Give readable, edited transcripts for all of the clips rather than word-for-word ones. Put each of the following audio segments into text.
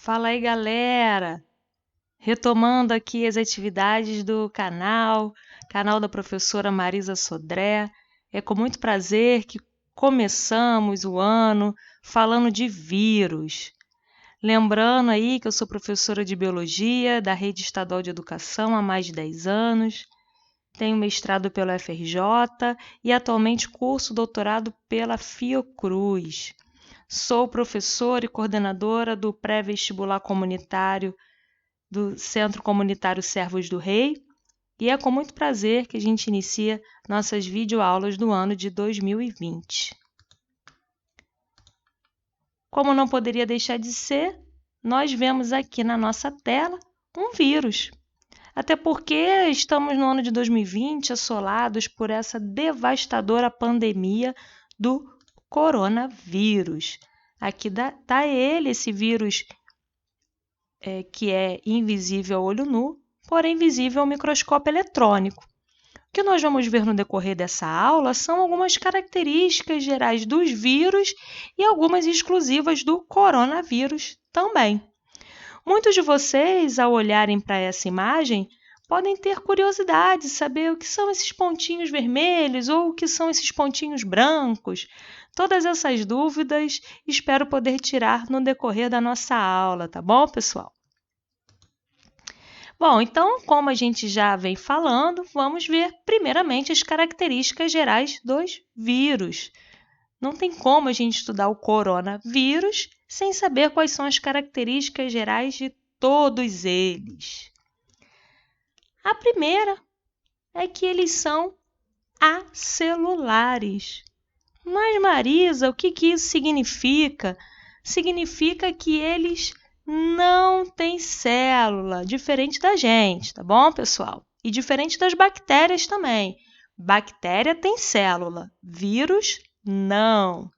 Fala aí, galera! Retomando aqui as atividades do canal da professora Marisa Sodré. É com muito prazer que começamos o ano falando de vírus. Lembrando aí que eu sou professora de Biologia da Rede Estadual de Educação há mais de 10 anos. Tenho mestrado pela FRJ e atualmente curso doutorado pela Fiocruz. Sou professora e coordenadora do pré-vestibular comunitário do Centro Comunitário Servos do Rei, e é com muito prazer que a gente inicia nossas videoaulas do ano de 2020. Como não poderia deixar de ser, nós vemos aqui na nossa tela um vírus. Até porque estamos no ano de 2020 assolados por essa devastadora pandemia do coronavírus. Aqui está ele, esse vírus que é invisível ao olho nu, porém visível ao microscópio eletrônico. O que nós vamos ver no decorrer dessa aula são algumas características gerais dos vírus e algumas exclusivas do coronavírus também. Muitos de vocês, ao olharem para essa imagem, podem ter curiosidade de saber o que são esses pontinhos vermelhos ou o que são esses pontinhos brancos. Todas essas dúvidas espero poder tirar no decorrer da nossa aula, tá bom, pessoal? Bom, então, como a gente já vem falando, vamos ver primeiramente as características gerais dos vírus. Não tem como a gente estudar o coronavírus sem saber quais são as características gerais de todos eles. A primeira é que eles são acelulares. Mas, Marisa, o que isso significa? Significa que eles não têm célula, diferente da gente, tá bom, pessoal? E diferente das bactérias também. Bactéria tem célula, vírus não.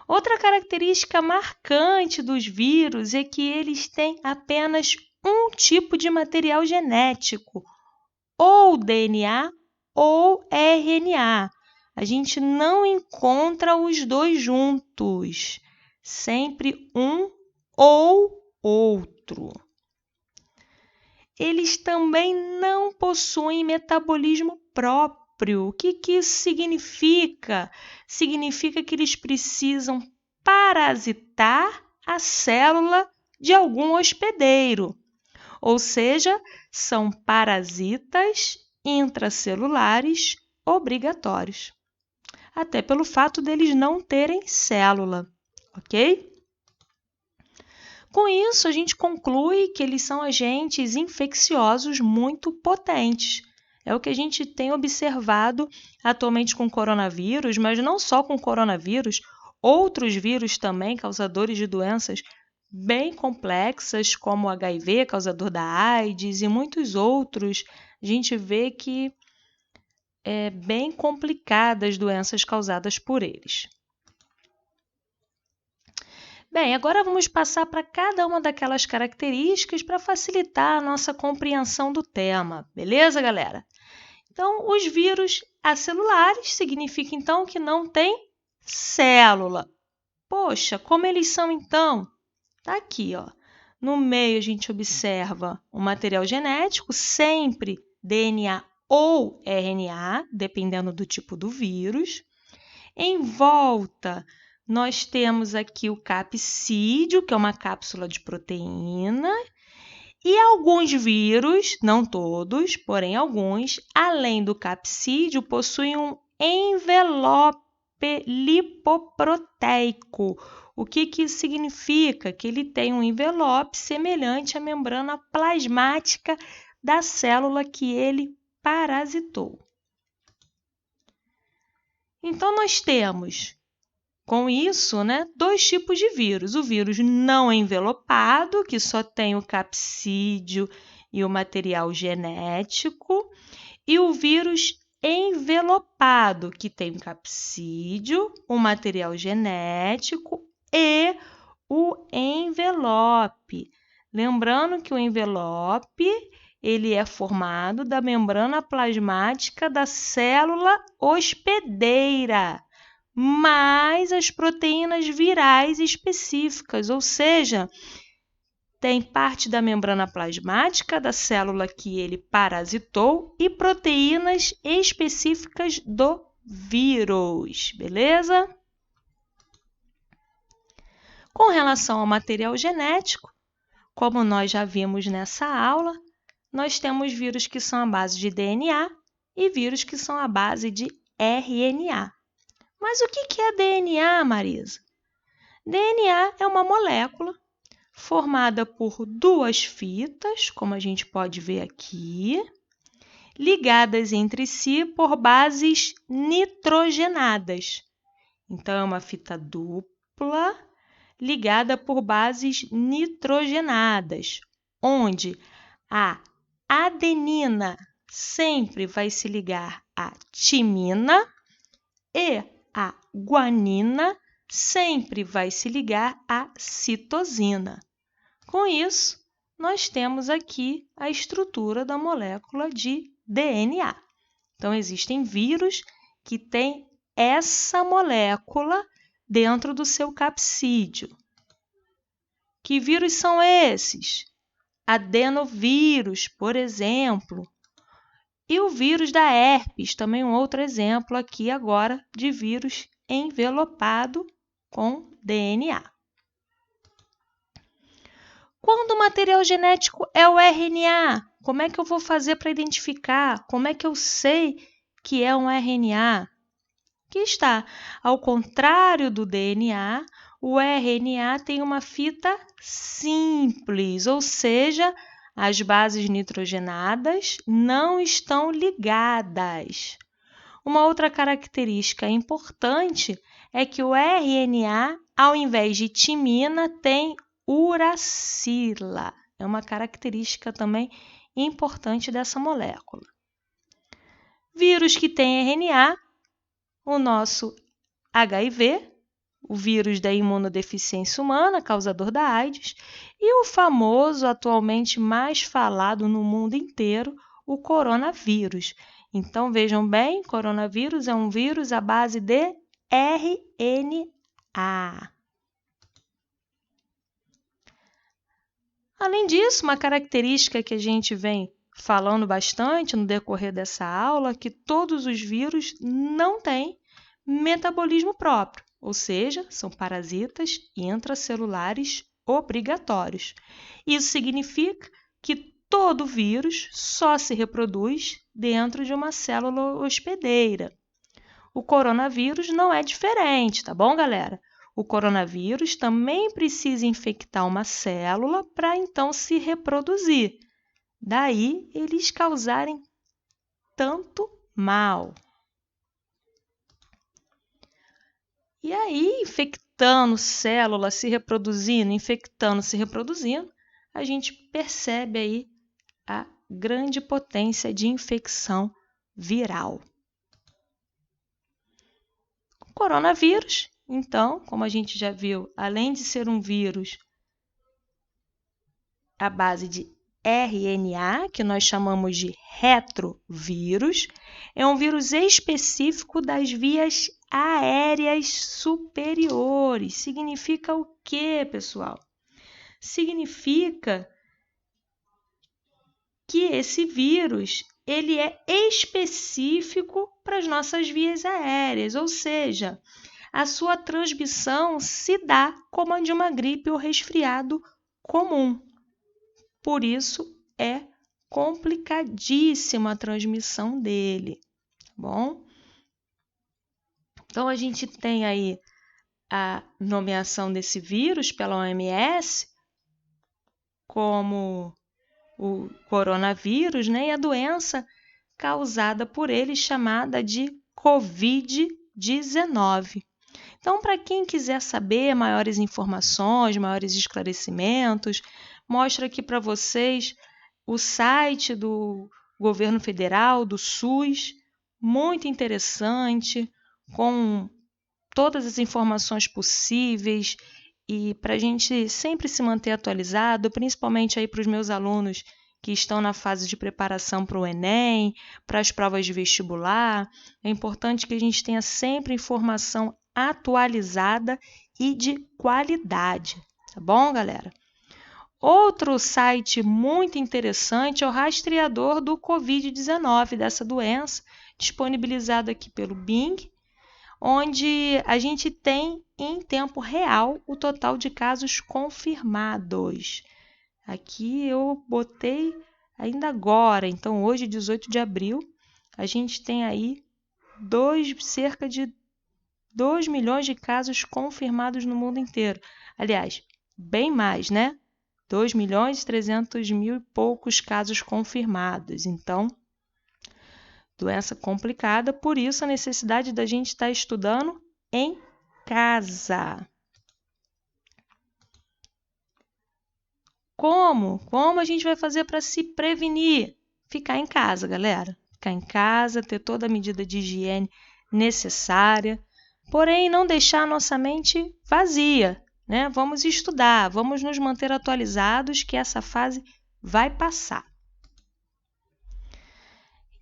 Outra característica marcante dos vírus é que eles têm apenas um tipo de material genético, ou DNA ou RNA. A gente não encontra os dois juntos, sempre um ou outro. Eles também não possuem metabolismo próprio. O que isso significa? Significa que eles precisam parasitar a célula de algum hospedeiro, ou seja, são parasitas intracelulares obrigatórios, até pelo fato deles não terem célula, ok? Com isso, a gente conclui que eles são agentes infecciosos muito potentes. É o que a gente tem observado atualmente com o coronavírus, mas não só com o coronavírus, outros vírus também causadores de doenças bem complexas, como o HIV, causador da AIDS, e muitos outros. A gente vê que é bem complicada as doenças causadas por eles. Bem, agora vamos passar para cada uma daquelas características para facilitar a nossa compreensão do tema, beleza, galera? Então, os vírus acelulares significa então que não tem célula. Poxa, como eles são então? Tá aqui, ó. No meio a gente observa o material genético, sempre DNA ou RNA, dependendo do tipo do vírus. Em volta, nós temos aqui o capsídeo, que é uma cápsula de proteína, e alguns vírus, não todos, porém alguns, além do capsídeo, possuem um envelope lipoproteico. O que isso significa? Que ele tem um envelope semelhante à membrana plasmática da célula que ele parasitou. Então, nós temos, com isso, dois tipos de vírus. O vírus não envelopado, que só tem o capsídeo e o material genético, e o vírus envelopado, que tem o capsídeo, o material genético e o envelope. Lembrando que o envelope ele é formado da membrana plasmática da célula hospedeira, mais as proteínas virais específicas, ou seja, tem parte da membrana plasmática da célula que ele parasitou e proteínas específicas do vírus, beleza? Com relação ao material genético, como nós já vimos nessa aula, nós temos vírus que são à base de DNA e vírus que são à base de RNA. Mas o que é DNA, Marisa? DNA é uma molécula formada por duas fitas, como a gente pode ver aqui, ligadas entre si por bases nitrogenadas. Então, é uma fita dupla ligada por bases nitrogenadas, onde a adenina sempre vai se ligar à timina e a guanina sempre vai se ligar à citosina. Com isso, nós temos aqui a estrutura da molécula de DNA. Então, existem vírus que têm essa molécula dentro do seu capsídeo. Que vírus são esses? Adenovírus, por exemplo. E o vírus da herpes, também um outro exemplo aqui agora de vírus envelopado com DNA. Quando o material genético é o RNA, como é que eu vou fazer para identificar? Como é que eu sei que é um RNA? Aqui está. Ao contrário do DNA, o RNA tem uma fita simples, ou seja, as bases nitrogenadas não estão ligadas. Uma outra característica importante é que o RNA, ao invés de timina, tem uracila. É uma característica também importante dessa molécula. Vírus que tem RNA, o nosso HIV, o vírus da imunodeficiência humana, causador da AIDS, e o famoso, atualmente mais falado no mundo inteiro, o coronavírus. Então, vejam bem, coronavírus é um vírus à base de RNA. Além disso, uma característica que a gente vem falando bastante no decorrer dessa aula é que todos os vírus não têm metabolismo próprio, ou seja, são parasitas intracelulares obrigatórios. Isso significa que todo vírus só se reproduz dentro de uma célula hospedeira. O coronavírus não é diferente, tá bom, galera? O coronavírus também precisa infectar uma célula para então se reproduzir. Daí eles causarem tanto mal. E aí, infectando células, se reproduzindo, a gente percebe aí a grande potência de infecção viral. O coronavírus, então, como a gente já viu, além de ser um vírus à base de RNA, que nós chamamos de retrovírus, é um vírus específico das vias aéreas superiores. Significa o quê, pessoal? Significa que esse vírus ele é específico para as nossas vias aéreas, ou seja, a sua transmissão se dá como a de uma gripe ou resfriado comum. Por isso, é complicadíssima a transmissão dele, tá bom? Então, a gente tem aí a nomeação desse vírus pela OMS como o coronavírus, né? E a doença causada por ele chamada de Covid-19. Então, para quem quiser saber maiores informações, maiores esclarecimentos, mostro aqui para vocês o site do governo federal, do SUS, muito interessante, com todas as informações possíveis e para a gente sempre se manter atualizado, principalmente aí para os meus alunos que estão na fase de preparação para o Enem, para as provas de vestibular. É importante que a gente tenha sempre informação atualizada e de qualidade, tá bom, galera? Outro site muito interessante é o rastreador do Covid-19, dessa doença, disponibilizado aqui pelo Bing, onde a gente tem em tempo real o total de casos confirmados. Aqui eu botei ainda agora, então hoje, 18 de abril, a gente tem aí cerca de 2 milhões de casos confirmados no mundo inteiro. Aliás, bem mais, né? 2 milhões e 300 mil e poucos casos confirmados. Então, doença complicada, por isso a necessidade da gente estar estudando em casa. Como a gente vai fazer para se prevenir? Ficar em casa, galera. Ficar em casa, ter toda a medida de higiene necessária, porém não deixar a nossa mente vazia, né? Vamos estudar, vamos nos manter atualizados, que essa fase vai passar.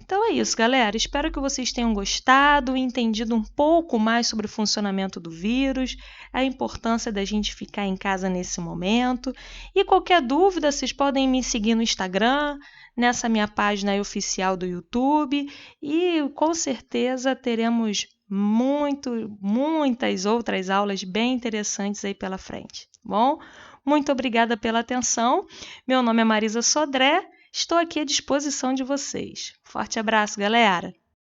Então é isso, galera. Espero que vocês tenham gostado e entendido um pouco mais sobre o funcionamento do vírus, a importância da gente ficar em casa nesse momento. E qualquer dúvida, vocês podem me seguir no Instagram, nessa minha página oficial do YouTube, e com certeza teremos muitas outras aulas bem interessantes aí pela frente. Bom, muito obrigada pela atenção. Meu nome é Marisa Sodré. Estou aqui à disposição de vocês. Forte abraço, galera!